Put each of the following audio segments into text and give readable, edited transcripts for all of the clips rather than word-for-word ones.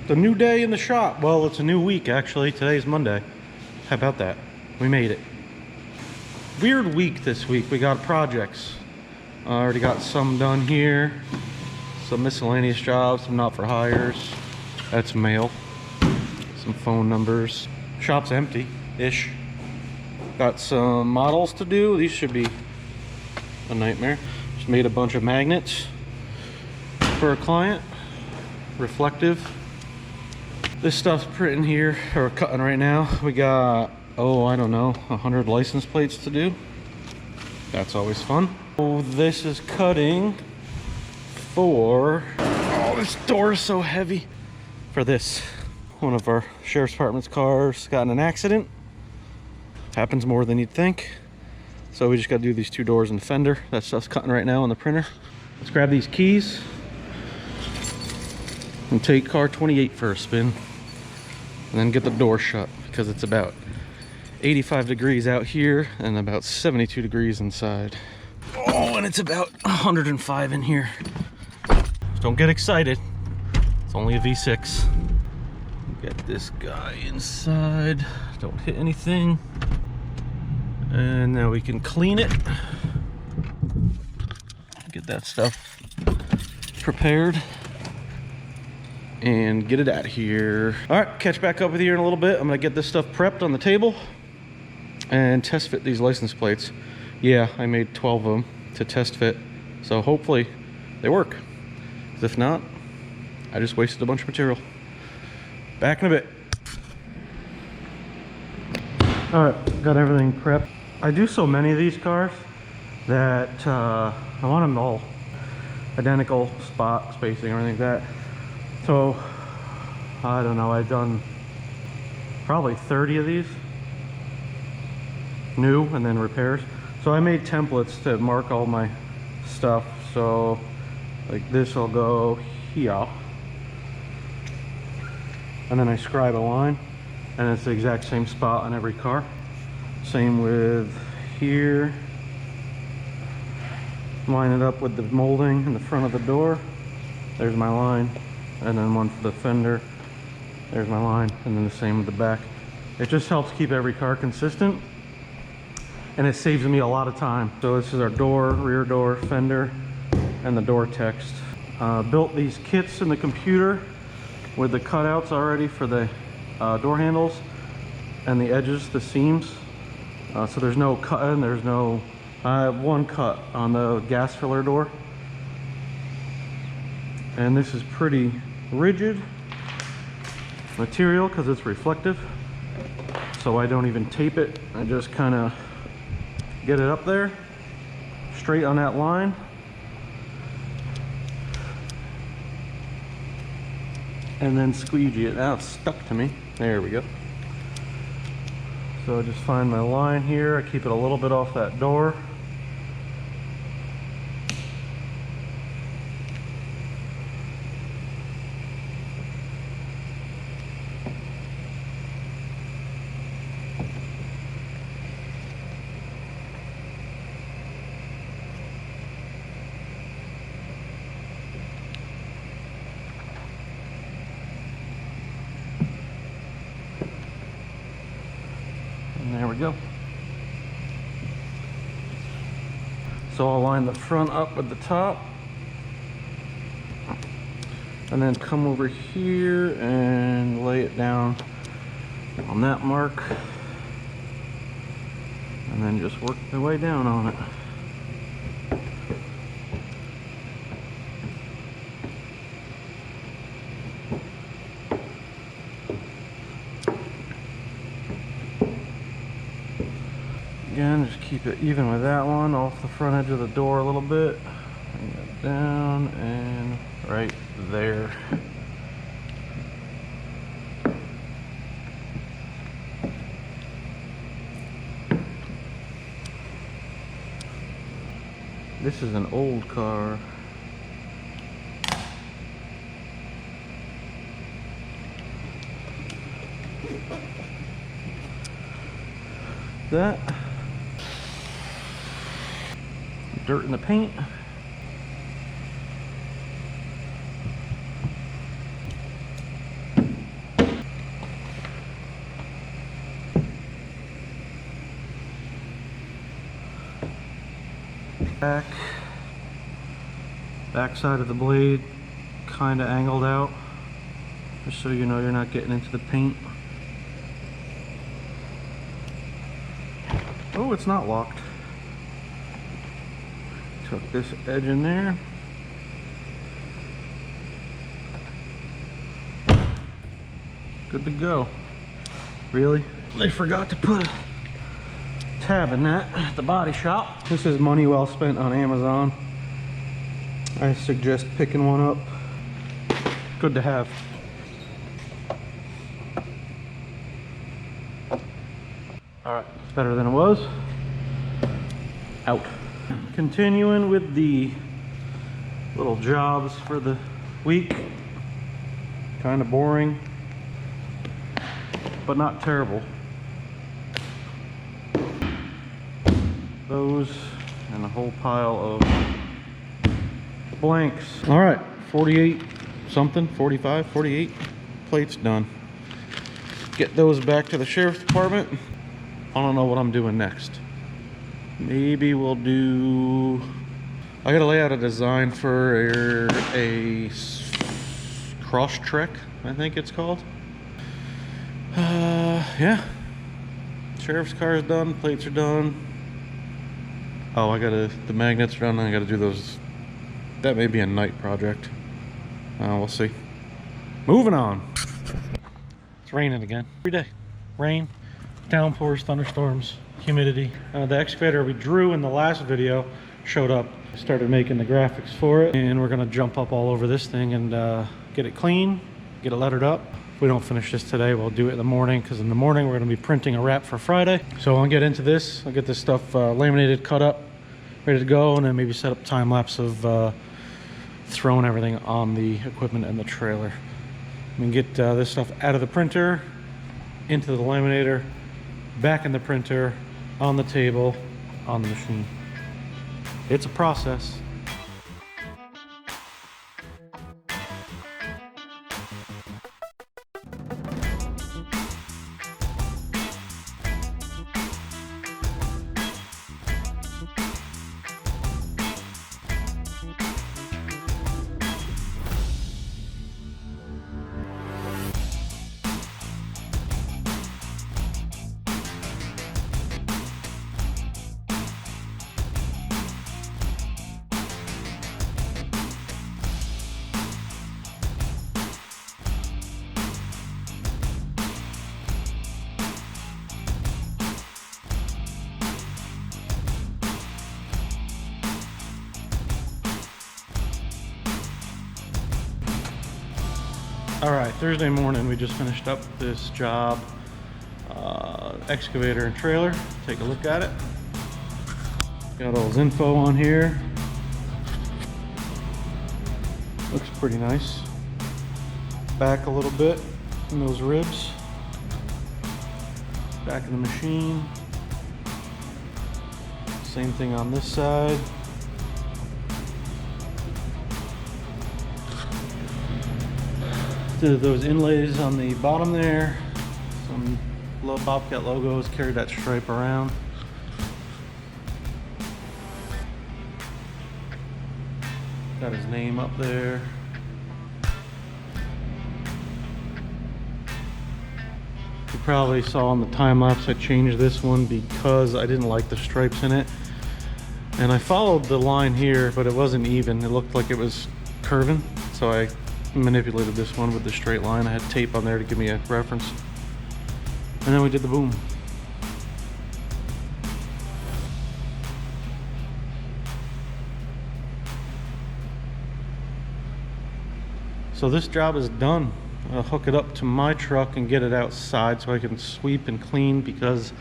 It's a new day in the shop. Well, it's a new week, actually. Today's Monday. How about that? We made it. Weird week this week. We got projects. I already got some done here. Some miscellaneous jobs, some not for hires. That's mail. Some phone numbers. Shop's empty-ish. Got some models to do. These should be a nightmare. Just made a bunch of magnets for a client. Reflective. This stuff's printing here, or cutting right now. We got, I don't know, 100 license plates to do. That's always fun. Oh, this is cutting for, this door is so heavy. For this, one of our sheriff's department's cars got in an accident. Happens more than you'd think. So we just got to do these two doors and the fender. That's stuff's cutting right now on the printer. Let's grab these keys and take car 28 for a spin. And then get the door shut because it's about 85 degrees out here and about 72 degrees inside. Oh, and it's about 105 in here. Don't get excited. It's only a V6. Get this guy inside. Don't hit anything. And now we can clean it. Get that stuff prepared. And get it out of here. All right, catch back up with you in a little bit. I'm gonna get this stuff prepped on the table and test fit these license plates. Yeah, I made 12 of them to test fit. So hopefully they work. 'Cause if not, I just wasted a bunch of material. Back in a bit. All right, got everything prepped. I do so many of these cars that I want them all identical spot spacing or anything like that. So, I don't know, I've done probably 30 of these, new and then repairs. So I made templates to mark all my stuff. So, like this will go here. And then I scribe a line, and it's the exact same spot on every car. Same with here. Line it up with the molding in the front of the door. There's my line. And then one for the fender. There's my line, and then the same with the back. It just helps keep every car consistent, and it saves me a lot of time. So this is our door, rear door, fender, and the door text. Built these kits in the computer with the cutouts already for the door handles and the edges, the seams. So there's no cut, and there's no, I have one cut on the gas filler door. And this is pretty rigid material because it's reflective, so I don't even tape it. I just kind of get it up there straight on that line, and then squeegee it. Now it's stuck to me. There we go. So I just find my line here. I keep it a little bit off that door. There we go. So I'll line the front up with the top, and then come over here and lay it down on that mark, and then just work the way down on it. Again, just keep it even with that one, off the front edge of the door a little bit. Bring that down and right there. This is an old car. That. Dirt in the paint. Back side of the blade kind of angled out, just so you know you're not getting into the paint. Oh, it's not locked. Tuck this edge in there. Good to go. Really? They forgot to put a tab in that at the body shop. This is money well spent on Amazon. I suggest picking one up. Good to have. Alright, it's better than it was. Out. Continuing with the little jobs for the week. Kind of boring, but not terrible. Those and a whole pile of blanks. All right, 48 something, 45, 48 plates done. Get those back to the sheriff's department. I don't know what I'm doing next. Maybe we'll do, I gotta lay out a design for a Crosstrek, I think it's called. Yeah. Sheriff's car is done, plates are done. Oh, the magnets are done, I gotta do those. That may be a night project. We'll see. Moving on. It's raining again. Every day. Rain, downpours, thunderstorms, humidity. The excavator we drew in the last video showed up. Started making the graphics for it, and we're gonna jump up all over this thing and get it clean, get it lettered up. If we don't finish this today, we'll do it in the morning, because in the morning we're gonna be printing a wrap for Friday. So I'll get into this. I'll get this stuff laminated, cut up, ready to go, and then maybe set up time lapse of throwing everything on the equipment and the trailer. We can get this stuff out of the printer, into the laminator, back in the printer, on the table, on the machine. It's a process. All right, Thursday morning, we just finished up this job, excavator and trailer. Take a look at it. Got all his info on here. Looks pretty nice. Back a little bit in those ribs. Back in the machine. Same thing on this side. Those inlays on the bottom there, some little Bobcat logos, carry that stripe around. Got his name up there. You probably saw in the time lapse I changed this one because I didn't like the stripes in it, and I followed the line here, but it wasn't even. It looked like it was curving, so I manipulated this one with the straight line. I had tape on there to give me a reference, and then we did the boom. So this job is done. I'll hook it up to my truck and get it outside so I can sweep and clean, because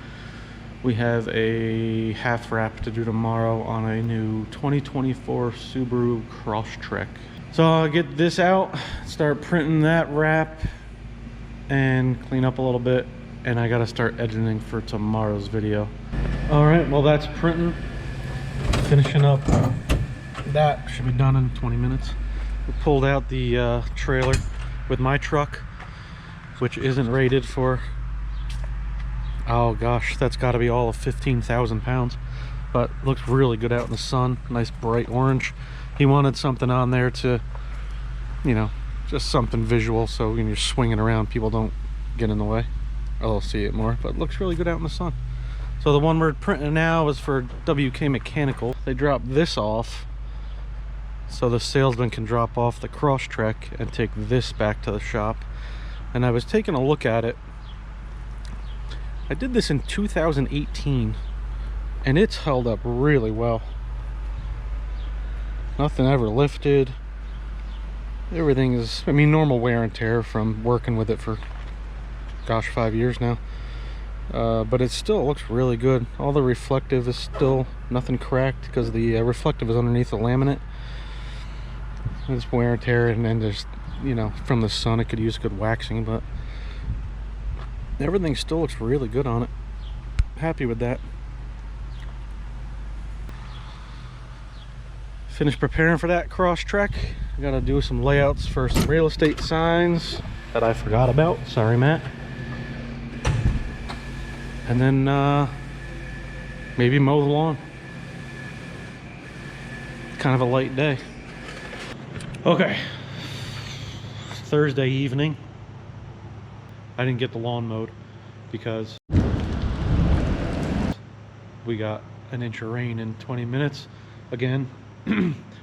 we have a half wrap to do tomorrow on a new 2024 Subaru Crosstrek. So I'll get this out, start printing that wrap, and clean up a little bit, and I gotta start editing for tomorrow's video. All right, well, that's printing. Finishing up. That should be done in 20 minutes. We pulled out the trailer with my truck, which isn't rated for, oh gosh, that's gotta be all of 15,000 pounds. but looks really good out in the sun. Nice bright orange. He wanted something on there to, you know, just something visual, so when you're swinging around, people don't get in the way, or they'll see it more. But it looks really good out in the sun. So the one we're printing now is for WK Mechanical. They dropped this off so the salesman can drop off the Crosstrek and take this back to the shop. And I was taking a look at it. I did this in 2018 and it's held up really well. Nothing ever lifted. Everything is, I mean, normal wear and tear from working with it for, gosh, 5 years now. But it still looks really good. All the reflective is still nothing cracked because the reflective is underneath the laminate. It's wear and tear, and then there's, you know, from the sun it could use good waxing, but everything still looks really good on it. Happy with that. Finished preparing for that Crosstrek. I gotta do some layouts for some real estate signs that I forgot about. Sorry, Matt. And then maybe mow the lawn. Kind of a light day. Okay, Thursday evening. I didn't get the lawn mowed because we got an inch of rain in 20 minutes again.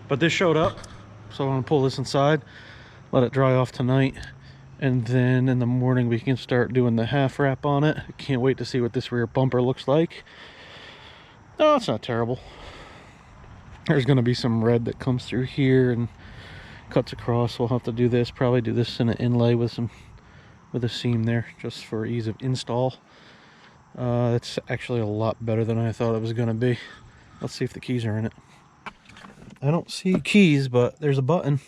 But this showed up, so I'm gonna pull this inside, let it dry off tonight, and then in the morning we can start doing the half wrap on it. I can't wait to see what this rear bumper looks like. No, it's not terrible. There's gonna be some red that comes through here and cuts across. We'll have to do this, probably do this in an inlay with a seam there, just for ease of install. It's actually a lot better than I thought it was gonna be. Let's see if the keys are in it. I don't see keys, but there's a button.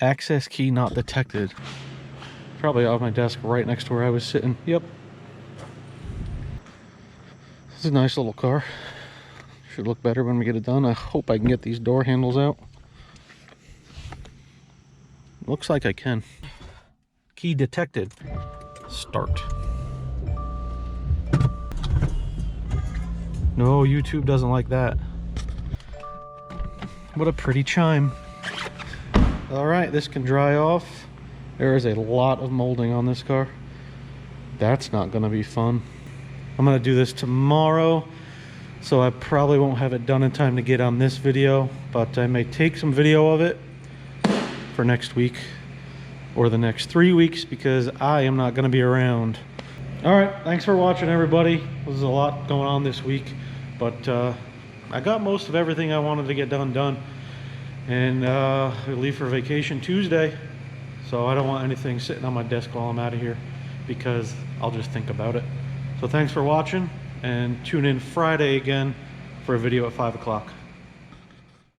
Access key not detected. Probably off my desk right next to where I was sitting. Yep. It's a nice little car. Should look better when we get it done. I hope I can get these door handles out. Looks like I can. Key detected. Start. No, YouTube doesn't like that. What a pretty chime. All right, this can dry off. There is a lot of molding on this car. That's not gonna be fun. I'm gonna do this tomorrow, so I probably won't have it done in time to get on this video, but I may take some video of it for next week or the next 3 weeks because I am not gonna be around. All right, thanks for watching, everybody. There's a lot going on this week, but I got most of everything I wanted to get done. And I leave for vacation Tuesday, so I don't want anything sitting on my desk while I'm out of here because I'll just think about it. So thanks for watching, and tune in Friday again for a video at 5 o'clock.